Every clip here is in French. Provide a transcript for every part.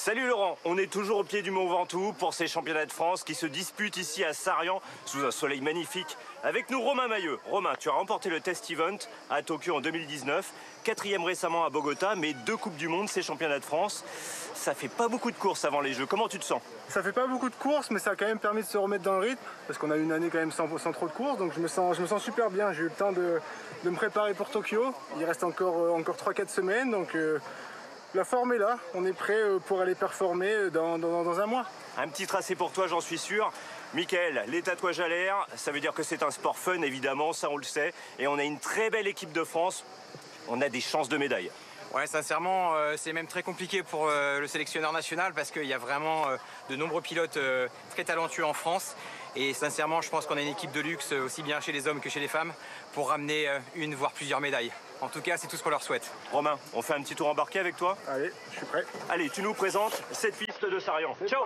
Salut Laurent, on est toujours au pied du Mont Ventoux pour ces championnats de France qui se disputent ici à Sarian sous un soleil magnifique. Avec nous Romain Mailleux. Romain, tu as remporté le test event à Tokyo en 2019, 4e récemment à Bogota, mais 2 Coupes du Monde, ces championnats de France. Ça fait pas beaucoup de courses avant les Jeux, comment tu te sens? Ça fait pas beaucoup de courses, mais ça a quand même permis de se remettre dans le rythme, parce qu'on a eu une année quand même sans trop de courses, donc je me sens super bien. J'ai eu le temps de me préparer pour Tokyo. Il reste encore 3-4 semaines, donc la forme est là. On est prêt pour aller performer dans un mois. Un petit tracé pour toi, j'en suis sûr. Mickaël, les tatouages à l'air, ça veut dire que c'est un sport fun, évidemment, ça on le sait. Et on a une très belle équipe de France. On a des chances de médaille. Ouais, sincèrement, c'est même très compliqué pour le sélectionneur national parce qu'il y a vraiment de nombreux pilotes très talentueux en France. Et sincèrement, je pense qu'on a une équipe de luxe, aussi bien chez les hommes que chez les femmes, pour ramener une, voire plusieurs médailles. En tout cas, c'est tout ce qu'on leur souhaite. Romain, on fait un petit tour embarqué avec toi? Allez, je suis prêt. Allez, tu nous présentes cette piste de Sarian. Ciao!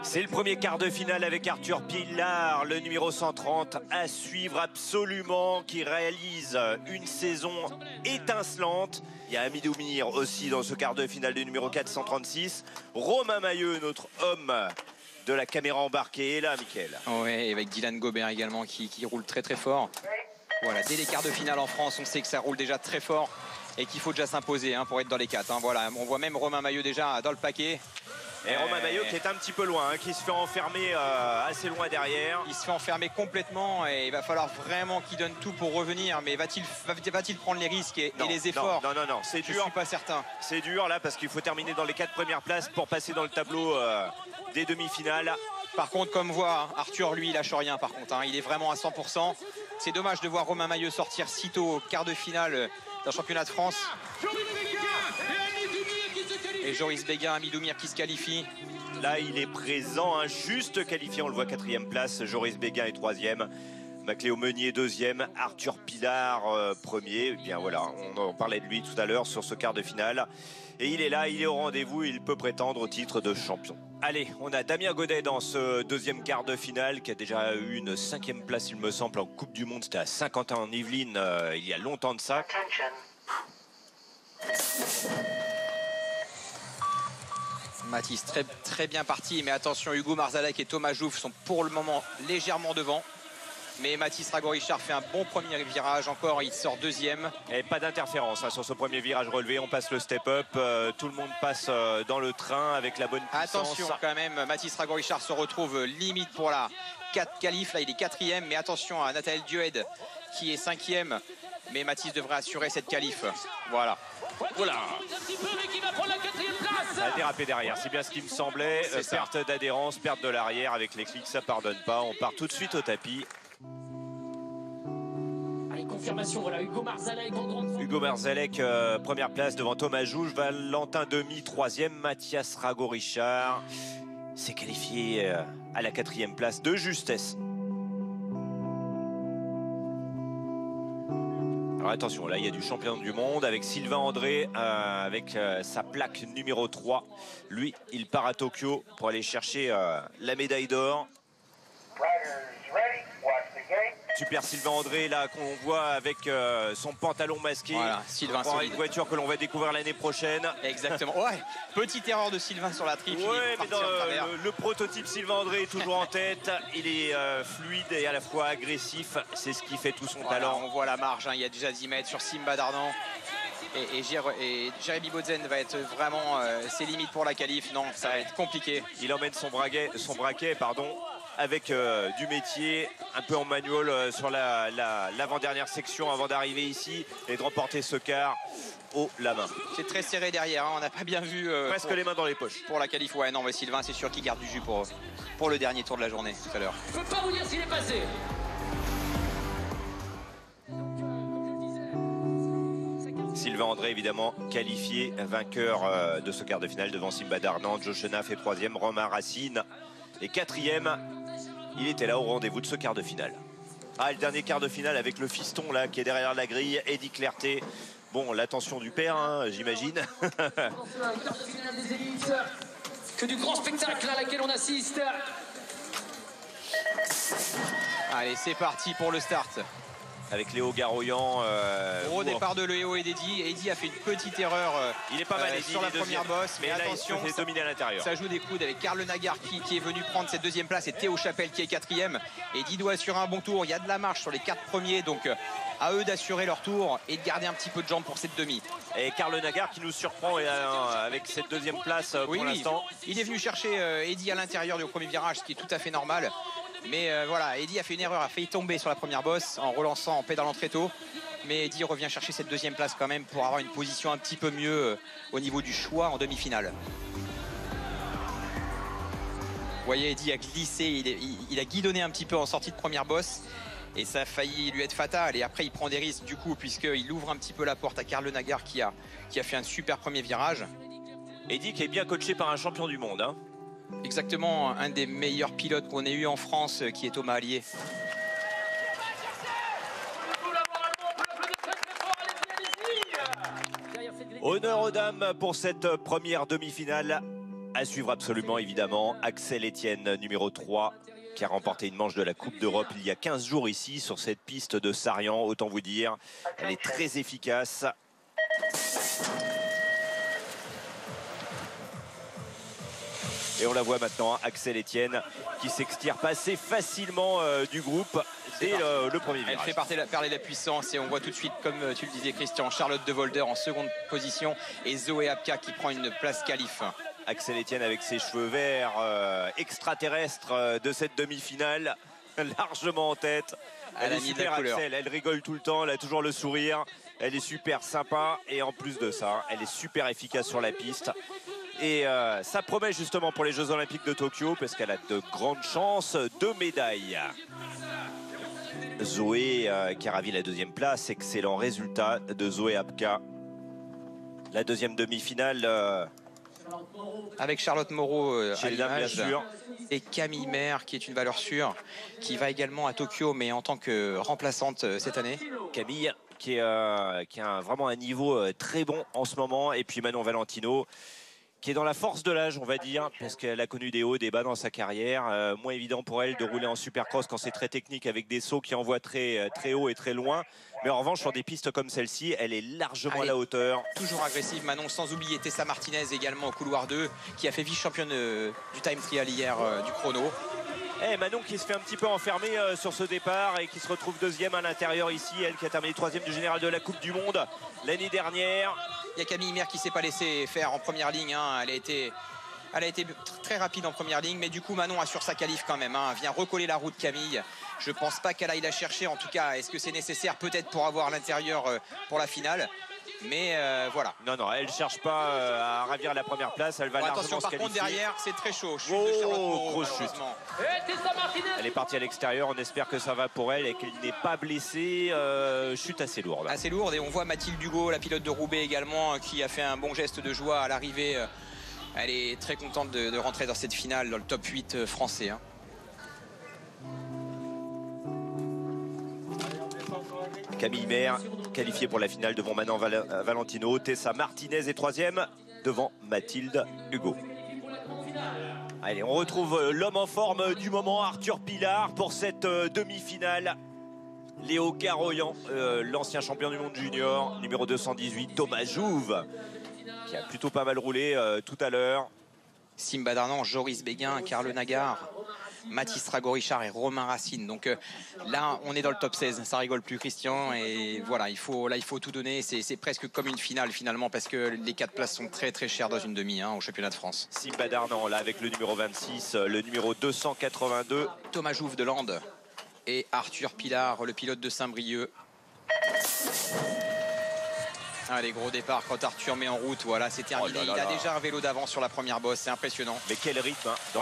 C'est le premier quart de finale avec Arthur Pilard, le numéro 130, à suivre absolument, qui réalise une saison étincelante. Il y a Amidou Mir aussi dans ce quart de finale du numéro 436. Romain Mailleux, notre homme de la caméra embarquée, est là, Mickaël. Oui, avec Dylan Gobert également qui roule très très fort. Voilà, dès les quarts de finale en France, on sait que ça roule déjà très fort et qu'il faut déjà s'imposer pour être dans les 4. Voilà, on voit même Romain Mailleux déjà dans le paquet. Et Romain Mailleux qui est un petit peu loin, qui se fait enfermer assez loin derrière. Il se fait enfermer complètement et il va falloir vraiment qu'il donne tout pour revenir. Mais va-t-il prendre les risques et les efforts? Non, c'est dur. Je suis pas certain. C'est dur là parce qu'il faut terminer dans les 4 premières places pour passer dans le tableau des demi-finales. Par contre, comme voit Arthur, lui, il lâche rien par contre. Il est vraiment à 100%. C'est dommage de voir Romain Mailleux sortir si tôt au quart de finale d'un championnat de France. Et Joris Béguin, Amidou Mir qui se qualifie. Là, il est présent, juste qualifié. On le voit 4e place. Joris Béguin est 3e. Macléo Meunier 2e. Arthur Pilard 1er. Eh bien voilà, on parlait de lui tout à l'heure sur ce quart de finale. Et il est là, il est au rendez-vous. Il peut prétendre au titre de champion. Allez, on a Damien Godet dans ce 2e quart de finale qui a déjà eu une 5e place, il me semble, en Coupe du Monde. C'était à Saint-Quentin-en-Yvelines il y a longtemps de ça. Mathis très bien parti, mais attention, Hugo Marzalek et Thomas Jouve sont pour le moment légèrement devant. Mais Mathis Rago-Richard fait un bon premier virage, encore il sort 2e. Et pas d'interférence sur ce premier virage relevé, on passe le step-up, tout le monde passe dans le train avec la bonne puissance. Attention quand même, Mathis Rago-Richard se retrouve limite pour la 4 qualif, là il est 4e, mais attention à Nathanaël Duhed qui est 5e. Mais Mathis devrait assurer cette qualif. Voilà. Voilà. Ça a dérapé derrière, c'est bien ce qui me semblait. Perte d'adhérence, perte de l'arrière avec les clics, ça pardonne pas. On part tout de suite au tapis. Allez, confirmation, voilà, Hugo Marzalek en grande forme. Hugo Marzalek, première place devant Thomas Jouve. Valentin Demy, 3e. Mathias Rago-Richard s'est qualifié à la 4e place de justesse. Alors attention, là il y a du champion du monde avec Sylvain André avec sa plaque numéro 3. Lui, il part à Tokyo pour aller chercher la médaille d'or. Super Sylvain André là qu'on voit avec son pantalon masqué. Voilà, Sylvain une voiture que l'on va découvrir l'année prochaine. Exactement. Ouais, petite erreur de Sylvain sur la trip. Ouais, mais le prototype Sylvain André est toujours en tête. Il est fluide et à la fois agressif. C'est ce qui fait tout son talent. On voit la marge, il y a déjà 10 mètres sur Simba Dardan. Et Jérémy Bozen va être vraiment ses limites pour la qualif. Non, ça va être compliqué. Il emmène son braquet, pardon. avec du métier, un peu en manual sur l'avant-dernière section avant d'arriver ici et de remporter ce quart haut la main. C'est très serré derrière, hein. On n'a pas bien vu. Presque les mains dans les poches. Pour la qualif, ouais, non, mais Sylvain, c'est sûr qu'il garde du jus pour le dernier tour de la journée tout à l'heure. Je peux pas vous dire s'il est passé. Sylvain André, évidemment, qualifié, vainqueur de ce quart de finale devant Simba Darnan. Joe Chenaf est 3e, Romain Racine est 4e. Il était là au rendez-vous de ce quart de finale. Ah, le dernier quart de finale avec le fiston là qui est derrière la grille, Eddy Clerté. Bon, l'attention du père, hein, j'imagine. Que du grand spectacle à laquelle on assiste. Allez, c'est parti pour le start. Avec Léo Garoyan. Au départ de Léo et d'Eddy. Eddy a fait une petite erreur il est pas mal, Eddy, sur la première bosse. Mais là, attention, il se fait dominer à l'intérieur. Ça joue des coudes avec Karl Nagar qui est venu prendre cette deuxième place et Théo Chapelle qui est 4e. Eddy doit assurer un bon tour. Il y a de la marche sur les 4 premiers. Donc à eux d'assurer leur tour et de garder un petit peu de jambes pour cette demi. Et Karl Nagar qui nous surprend avec cette deuxième place pour l'instant. Il est venu chercher Eddy à l'intérieur du premier virage, ce qui est tout à fait normal. Mais voilà, Eddy a fait une erreur, a failli tomber sur la première bosse en relançant, en pédalant très tôt. Mais Eddy revient chercher cette deuxième place quand même pour avoir une position un petit peu mieux au niveau du choix en demi-finale. Vous voyez, Eddy a glissé, il a guidonné un petit peu en sortie de première bosse. Et ça a failli lui être fatal. Et après, il prend des risques du coup, puisqu'il ouvre un petit peu la porte à Karl Nagar qui a fait un super premier virage. Eddy qui est bien coaché par un champion du monde, hein. Exactement, un des meilleurs pilotes qu'on ait eu en France, qui est Thomas Allier. Honneur aux dames pour cette première demi-finale. À suivre absolument, évidemment, Axel Etienne, numéro 3, qui a remporté une manche de la Coupe d'Europe il y a 15 jours ici, sur cette piste de Sarian. Autant vous dire, elle est très efficace. Et on la voit maintenant, Axel Etienne, qui s'extirpe assez facilement du groupe dès le premier virage. Elle fait parler la puissance et on voit tout de suite, comme tu le disais Christian, Charlotte De Volder en seconde position et Zoé Apka qui prend une place qualif. Axel Etienne avec ses cheveux verts extraterrestres de cette demi-finale, largement en tête. Elle est super, Axel, elle rigole tout le temps, elle a toujours le sourire, elle est super sympa et en plus de ça, elle est super efficace sur la piste. Et ça promet justement pour les Jeux Olympiques de Tokyo parce qu'elle a de grandes chances de médailles. Zoé qui a ravi la deuxième place, excellent résultat de Zoé Apka. La deuxième demi-finale avec Charlotte Moreau chez les dames, bien sûr. Et Camille Maire qui est une valeur sûre, qui va également à Tokyo mais en tant que remplaçante cette année. Camille qui a vraiment un niveau très bon en ce moment. Et puis Manon Valentino qui est dans la force de l'âge, on va dire, parce qu'elle a connu des hauts, des bas dans sa carrière. Moins évident pour elle de rouler en supercross quand c'est très technique avec des sauts qui envoient très haut et très loin. Mais en revanche, sur des pistes comme celle-ci, elle est largement à la hauteur. Toujours agressive, Manon, sans oublier Tessa Martinez également au couloir 2, qui a fait vice-championne du time trial hier du chrono. Et Manon qui se fait un petit peu enfermer sur ce départ et qui se retrouve deuxième à l'intérieur ici. Elle qui a terminé troisième du général de la Coupe du Monde l'année dernière. Il y a Camille Maire qui ne s'est pas laissé faire en première ligne. Hein. Elle a été très rapide en première ligne, mais du coup Manon assure sa qualif quand même. Hein. Vient recoller la route Camille. Je ne pense pas qu'elle aille la chercher. En tout cas, est-ce que c'est nécessaire peut-être pour avoir l'intérieur pour la finale? Mais voilà. Non, elle ne cherche pas à ravir la première place. Elle va largement se qualifier. Par contre, derrière, c'est très chaud. Chute de Charlotte Moreau, grosse chute. Elle est partie à l'extérieur. On espère que ça va pour elle et qu'elle n'est pas blessée. Chute assez lourde. Assez lourde. Et on voit Mathilde Hugo, la pilote de Roubaix également, qui a fait un bon geste de joie à l'arrivée. Elle est très contente de rentrer dans cette finale, dans le top 8 français. Hein. Camille Maire qualifiée pour la finale devant Manon Valentino. Tessa Martinez est troisième devant Mathilde Hugo. Allez, on retrouve l'homme en forme du moment, Arthur Pilard, pour cette demi-finale. Léo Garoyan, l'ancien champion du monde junior, numéro 218. Thomas Jouve, qui a plutôt pas mal roulé tout à l'heure. Simba Darnan, Joris Béguin, Karl Nagar. Mathis Rago-Richard et Romain Racine. Donc là, on est dans le top 16. Ça rigole plus, Christian. Et voilà, il faut tout donner. C'est presque comme une finale finalement, parce que les 4 places sont très très chères dans une demi au championnat de France. Simba Darnan, là, avec le numéro 26, le numéro 282. Thomas Jouve de Lande et Arthur Pilar, le pilote de Saint-Brieuc. Allez, gros départ quand Arthur met en route. Voilà, c'est terminé. Oh là là il a là. déjà un vélo d'avance sur la première bosse. C'est impressionnant. Mais quel rythme hein,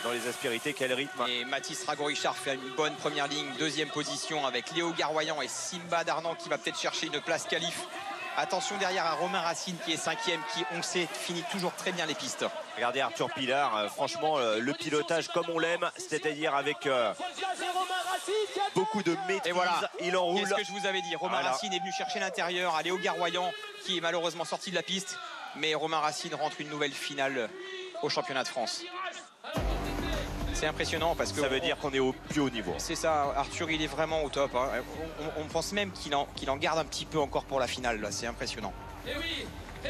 dans les aspérités, quel rythme. Et Mathis Rago-Richard fait une bonne première ligne, deuxième position avec Léo Garoyan et Simba Darnan qui va peut-être chercher une place qualif. Attention derrière à Romain Racine qui est 5e, qui, on le sait, finit toujours très bien les pistes. Regardez Arthur Pilar, franchement, le pilotage comme on l'aime, c'est-à-dire avec beaucoup de maîtrise. Et voilà, il enroule. Qu'est-ce que je vous avais dit? Romain Voilà. Racine est venu chercher l'intérieur à Léo Garoyan qui est malheureusement sorti de la piste. Mais Romain Racine rentre une nouvelle finale au championnat de France. C'est impressionnant parce que... Ça veut dire qu'on est au plus haut niveau. C'est ça, Arthur il est vraiment au top. On pense même qu'il en garde un petit peu encore pour la finale. Là, c'est impressionnant. Et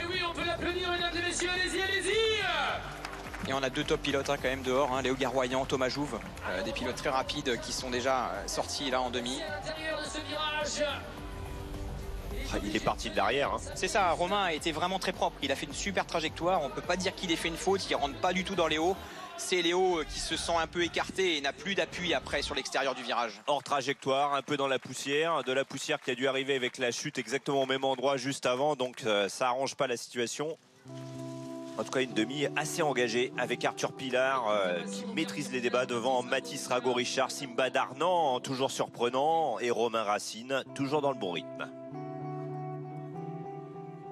oui, on peut l'applaudir, mesdames et messieurs, allez-y, allez-y. Et on a 2 top pilotes quand même dehors, Léo Garoyan, Thomas Jouve, des pilotes très rapides qui sont déjà sortis là en demi. À l'intérieur de ce virage. Il est parti de l'arrière. Hein. C'est ça, Romain a été vraiment très propre. Il a fait une super trajectoire. On ne peut pas dire qu'il ait fait une faute, il ne rentre pas du tout dans les hauts. C'est Léo qui se sent un peu écarté et n'a plus d'appui après sur l'extérieur du virage. Hors trajectoire, un peu dans la poussière. De la poussière qui a dû arriver avec la chute exactement au même endroit juste avant. Donc ça arrange pas la situation. En tout cas, une demi assez engagée avec Arthur Pilar qui maîtrise les débats devant Mathis Rago-Richard, Simba Darnan, toujours surprenant, et Romain Racine, toujours dans le bon rythme.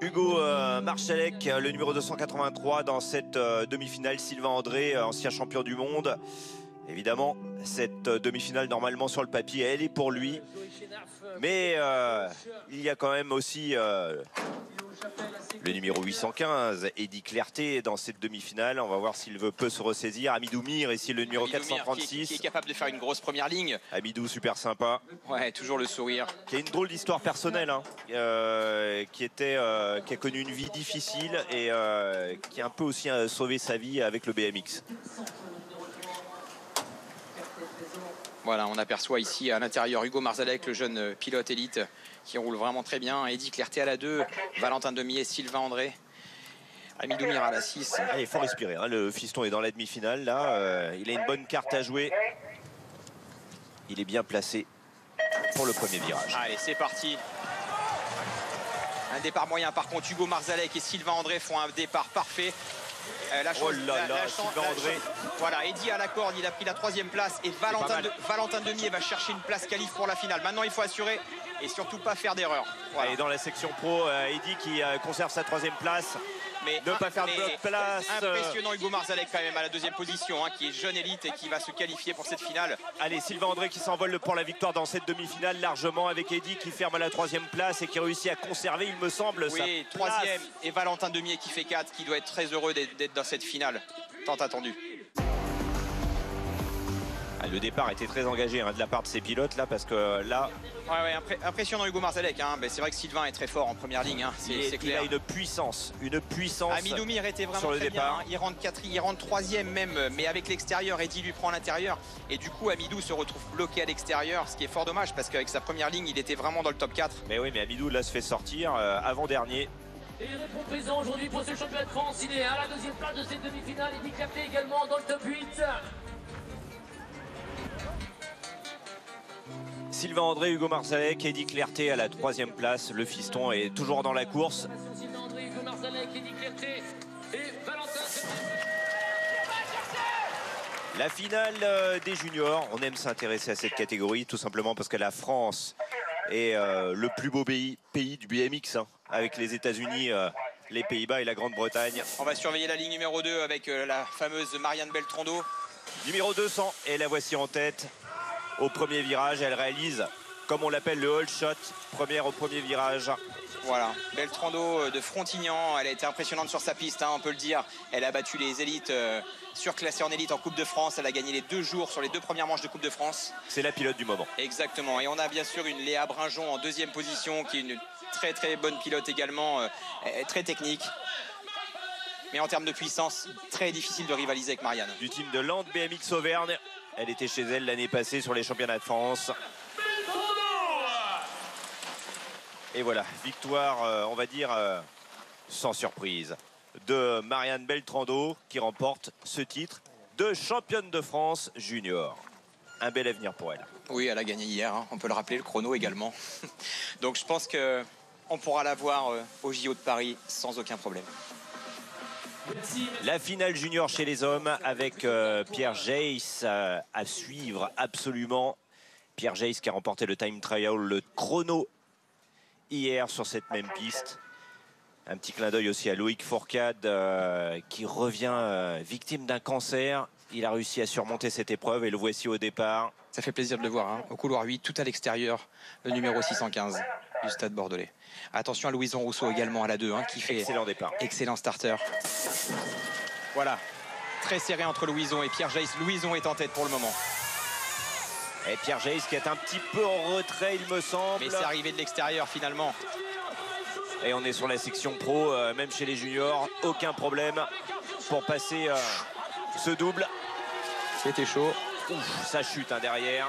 Hugo Marchesec, le numéro 283 dans cette demi-finale. Sylvain André, ancien champion du monde. Évidemment, cette demi-finale, normalement sur le papier, elle est pour lui. Mais il y a quand même aussi le numéro 815, Eddy Clerté, dans cette demi-finale. On va voir s'il peut se ressaisir. Amidou Mir, ici le numéro Amidou Mir 436. qui est capable de faire une grosse première ligne. Amidou, super sympa. Ouais, toujours le sourire. Qui a une drôle d'histoire personnelle, hein, qui a connu une vie difficile et qui a un peu aussi sauvé sa vie avec le BMX. Voilà, on aperçoit ici à l'intérieur Hugo Marzalek, le jeune pilote élite qui roule vraiment très bien. Eddy Clerté à la 2, Valentin Demier, Sylvain André, Amidou Mir à la 6. Il faut respirer, hein, le fiston est dans la demi-finale là, il a une bonne carte à jouer. Il est bien placé pour le premier virage. Allez, c'est parti. Un départ moyen par contre, Hugo Marzalek et Sylvain André font un départ parfait. Oh là là, Sylvain André. Voilà, Eddy à la corde, il a pris la 3e place et Valentin Demier va chercher une place qualif pour la finale. Maintenant, il faut assurer et surtout pas faire d'erreur. Voilà. Et dans la section pro, Eddy qui conserve sa 3e place. Mais ne pas faire de bloc place. Impressionnant Hugo Marzalek quand même à la 2e position, qui est jeune élite et qui va se qualifier pour cette finale. Allez, Sylvain André qui s'envole pour la victoire dans cette demi-finale largement, avec Eddy qui ferme à la 3e place et qui réussit à conserver, il me semble, sa 3e, et Valentin Demier qui fait 4, qui doit être très heureux d'être dans cette finale tant attendue. Le départ était très engagé de la part de ces pilotes là, parce que là... Ouais, impressionnant Hugo Marzalek. C'est vrai que Sylvain est très fort en première ligne, c'est clair. Il a une puissance. Amidou Mir était vraiment sur le très départ. Bien. Il rentre 3e même, mais avec l'extérieur, Eddy lui prend l'intérieur. Et du coup, Amidou se retrouve bloqué à l'extérieur, ce qui est fort dommage parce qu'avec sa première ligne, il était vraiment dans le top 4. Mais oui, mais Amidou là se fait sortir avant-dernier. Et il répond présent aujourd'hui pour ce championnat de France. Il est à la 2e place de cette demi-finale. Eddy Clerté également dans le top 8. Sylvain André, Hugo Marzalek, Eddy Clerté à la 3e place. Le fiston est toujours dans la course. Sylvain André, Hugo Marzalek, Eddy Clerté et Valentin. La finale des juniors. On aime s'intéresser à cette catégorie tout simplement parce que la France est le plus beau pays du BMX, avec les États-Unis, les Pays-Bas et la Grande-Bretagne. On va surveiller la ligne numéro 2 avec la fameuse Marianne Beltrando. Numéro 200, et la voici en tête. Au premier virage, elle réalise, comme on l'appelle, le hold shot, première au premier virage. Voilà, Beltrando de Frontignan, elle a été impressionnante sur sa piste, on peut le dire. Elle a battu les élites surclassées en élite en Coupe de France. Elle a gagné les 2 jours sur les 2 premières manches de Coupe de France. C'est la pilote du moment. Exactement, et on a bien sûr une Léa Brinjon en 2e position, qui est une très très bonne pilote également, très technique. Mais en termes de puissance, très difficile de rivaliser avec Marianne. Du team de Land BMX Auvergne. Elle était chez elle l'année passée sur les championnats de France. Et voilà, victoire, on va dire, sans surprise, de Marianne Beltrando qui remporte ce titre de championne de France junior. Un bel avenir pour elle. Oui, elle a gagné hier, hein. On peut le rappeler, le chrono également. Donc je pense qu'on pourra la voir au JO de Paris sans aucun problème. La finale junior chez les hommes avec Pierre Geiss à suivre absolument. Pierre Geiss qui a remporté le time trial, le chrono hier sur cette même piste. Un petit clin d'œil aussi à Loïc Fourcade qui revient victime d'un cancer. Il a réussi à surmonter cette épreuve et le voici au départ. Ça fait plaisir de le voir, hein. Au couloir 8, tout à l'extérieur, le numéro 615 du Stade Bordelais. Attention à Louison Rousseau également à la 2, hein, qui fait excellent départ. Excellent starter. Voilà, très serré entre Louison et Pierre Geiss. Louison est en tête pour le moment. Et Pierre Geiss qui est un petit peu en retrait, il me semble. Mais c'est arrivé de l'extérieur finalement. Et on est sur la section pro, même chez les juniors, aucun problème pour passer ce double. C'était chaud. Ouf, ça chute hein, derrière.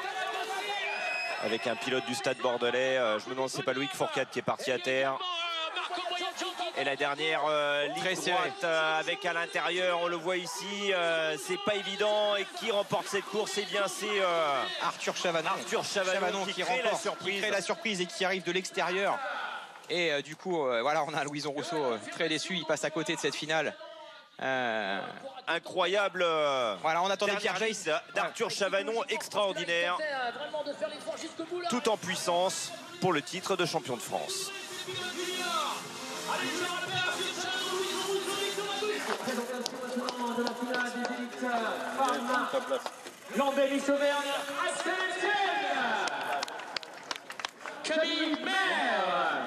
Avec un pilote du Stade Bordelais. Je me demande si c'est pas Loïc Fourcade qui est parti à terre. Et la dernière ligne droite avec à l'intérieur, on le voit ici, c'est pas évident. Et qui remporte cette course? Eh bien c'est Arthur Chavanon. Arthur Chavanon qui crée la surprise. Qui crée la surprise et qui arrive de l'extérieur. Et du coup, voilà, on a Louison Rousseau très déçu. Il passe à côté de cette finale. Incroyable. Voilà, on attendait Pierre Geiss d'Arthur Chavanon, extraordinaire. Tout en puissance pour le titre de champion de France. L'embellie Sauvergne, Camille Maire,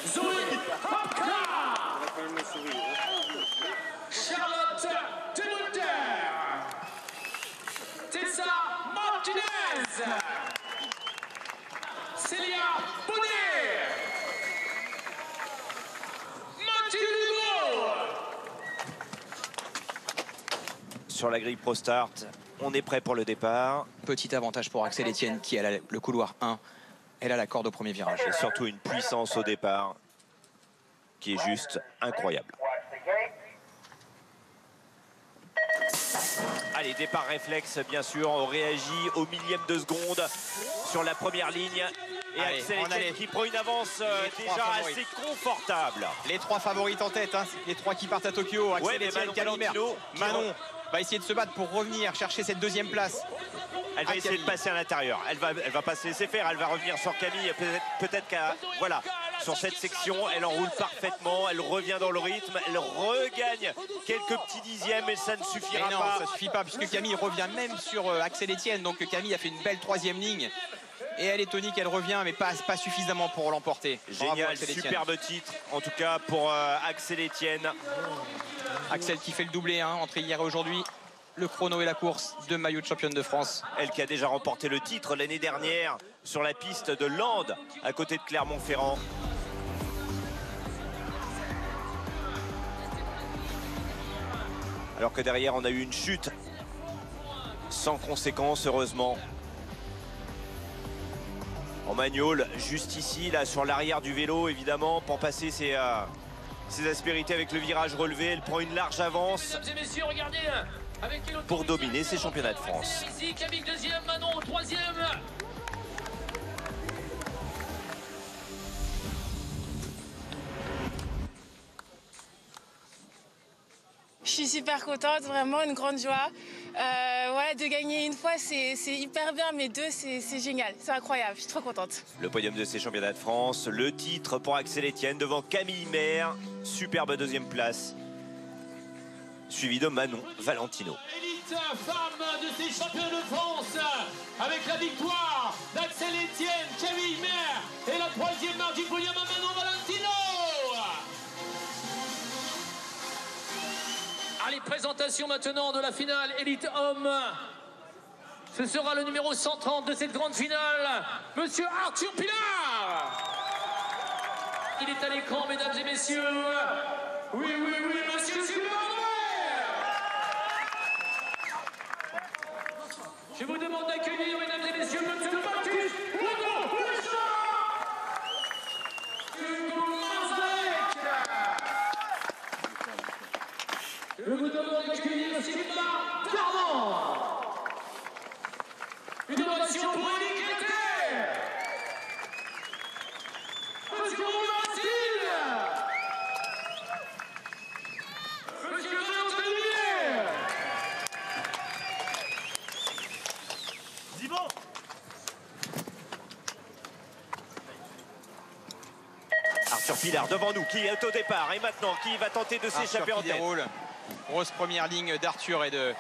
Zoé Hopka, Charlotte Demulder, Tessa Martinez, Célia Bonnet, Mathilde Hugo. Sur la grille Pro Start, on est prêt pour le départ. Petit avantage pour Axel Etienne qui a le couloir 1. Elle a la corde au premier virage. Et surtout une puissance au départ qui est juste incroyable. Allez, départ réflexe, bien sûr. On réagit au millième de seconde sur la première ligne. Et allez, Axel Etienne qui prend une avance déjà assez confortable. Les trois favorites en tête, hein. Les trois qui partent à Tokyo. Axel Etienne, Camille Maire. Manon va essayer de se battre pour revenir chercher cette deuxième place. Elle va essayer de passer à l'intérieur. Elle va pas se laisser faire. Elle va revenir sur Camille. Peut-être qu'à voilà, sur cette section, elle enroule parfaitement. Elle revient dans le rythme. Elle regagne quelques petits dixièmes, mais ça ne suffira non, pas. Ça suffit pas puisque Camille revient même sur Axel Etienne. Donc Camille a fait une belle troisième ligne. Et elle est tonique, elle revient, mais pas suffisamment pour l'emporter. Génial, superbe titre, en tout cas pour Axel Etienne. Axel qui fait le doublé hein, entre hier et aujourd'hui. Le chrono et la course de maillot de championne de France. Elle qui a déjà remporté le titre l'année dernière sur la piste de Landes, à côté de Clermont-Ferrand. Alors que derrière, on a eu une chute sans conséquence, heureusement. En Magnol, juste ici, là, sur l'arrière du vélo, évidemment, pour passer ses aspérités avec le virage relevé. Elle prend une large avance pour dominer ses championnats de France. Ici, Camille deuxième, Manon troisième. Je suis super contente, vraiment une grande joie. Ouais, de gagner une fois, c'est hyper bien, mais deux, c'est génial, c'est incroyable, je suis trop contente. Le podium de ces championnats de France, le titre pour Axel Etienne devant Camille Maire, superbe deuxième place, suivi de Manon Valentino. Élite femme de ces champions de France, avec la victoire d'Axel Etienne, Camille Maire et la troisième marque du podium à Manon Valentino. Allez, présentation maintenant de la finale Élite Homme. Ce sera le numéro 130 de cette grande finale, Monsieur Arthur Pilar. Il est à l'écran, mesdames et messieurs. Oui, Monsieur Sylvain. Je vous demande d'accueillir Sylvain Darmon. Une ovation pour Eric Leclerc. Monsieur Romain Mathilde. Monsieur Valentin Lumière. Dis bon. Arthur Pilar devant nous, qui est au départ. Et maintenant, qui va tenter de s'échapper en tête. Grosse première ligne d'Arthur et de...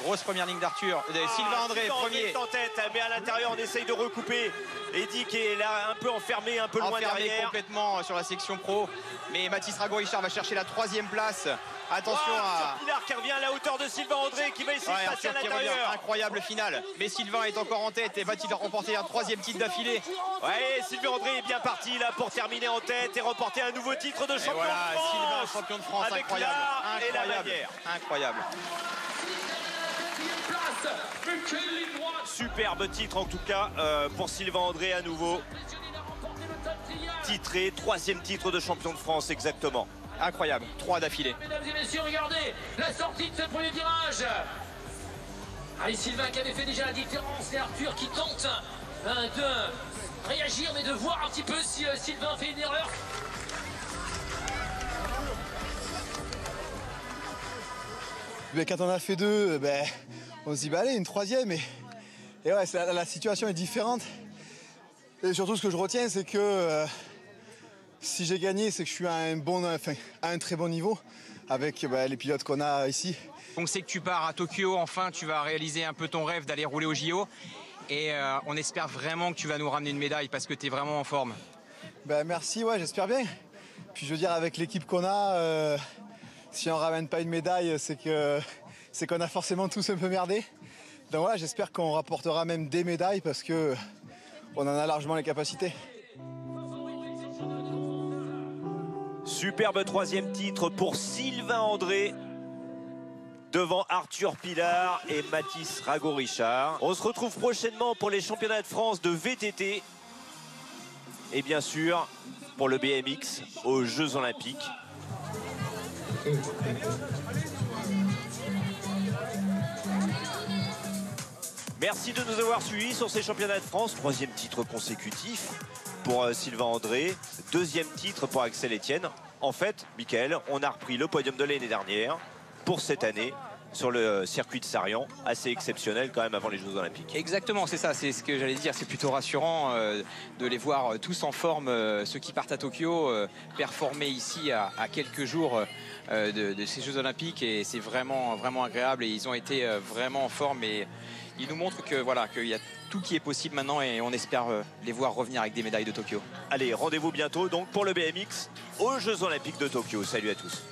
Grosse première ligne d'Arthur. Sylvain André, premier. En tête, mais à l'intérieur, on essaye de recouper. Eddy qui est là, un peu enfermé, un peu loin derrière. Complètement sur la section pro. Mais Mathis Rago-Richard va chercher la 3e place. Attention à... Pilar qui revient à la hauteur de Sylvain André, qui va essayer de passer à l'intérieur. Incroyable finale. Mais Sylvain est encore en tête et va-t-il remporter un 3e titre d'affilée? Ouais, Sylvain André est bien parti là pour terminer en tête et remporter un nouveau titre de champion de France. Sylvain, champion de France, avec incroyable. Et la bannière. Incroyable. Superbe titre en tout cas pour Sylvain André à nouveau. Titré, 3e titre de champion de France exactement. Incroyable, 3 d'affilée. Mesdames et messieurs, regardez la sortie de ce premier virage. Allez, Sylvain qui avait fait déjà la différence et Arthur qui tente de réagir mais de voir un petit peu si Sylvain fait une erreur. Mais quand on a fait 2, on se dit allez, une 3e et ouais, la situation est différente. Et surtout ce que je retiens, c'est que si j'ai gagné, c'est que je suis à un très bon niveau avec les pilotes qu'on a ici. On sait que tu pars à Tokyo, enfin tu vas réaliser un peu ton rêve d'aller rouler au JO et on espère vraiment que tu vas nous ramener une médaille parce que tu es vraiment en forme. Merci, ouais, j'espère bien. Puis je veux dire, avec l'équipe qu'on a, si on ramène pas une médaille, c'est qu'on a forcément tous un peu merdé. Donc voilà, j'espère qu'on rapportera même des médailles parce que on en a largement les capacités. Superbe 3e titre pour Sylvain André devant Arthur Pilar et Mathis Rago-Richard. On se retrouve prochainement pour les championnats de France de VTT et bien sûr pour le BMX aux Jeux Olympiques. Merci de nous avoir suivis sur ces championnats de France. 3e titre consécutif pour Sylvain André. 2e titre pour Axel Etienne. En fait, Mickaël, on a repris le podium de l'année dernière pour cette année sur le circuit de Sarian. Assez exceptionnel quand même avant les Jeux Olympiques. Exactement, c'est ça, c'est ce que j'allais dire. C'est plutôt rassurant de les voir tous en forme, ceux qui partent à Tokyo, performer ici à quelques jours de ces Jeux Olympiques. Et c'est vraiment, vraiment agréable. Et ils ont été vraiment en forme. Et ils nous montrent que voilà, qu'il y a tout qui est possible maintenant et on espère les voir revenir avec des médailles de Tokyo. Allez, rendez-vous bientôt donc pour le BMX aux Jeux Olympiques de Tokyo. Salut à tous.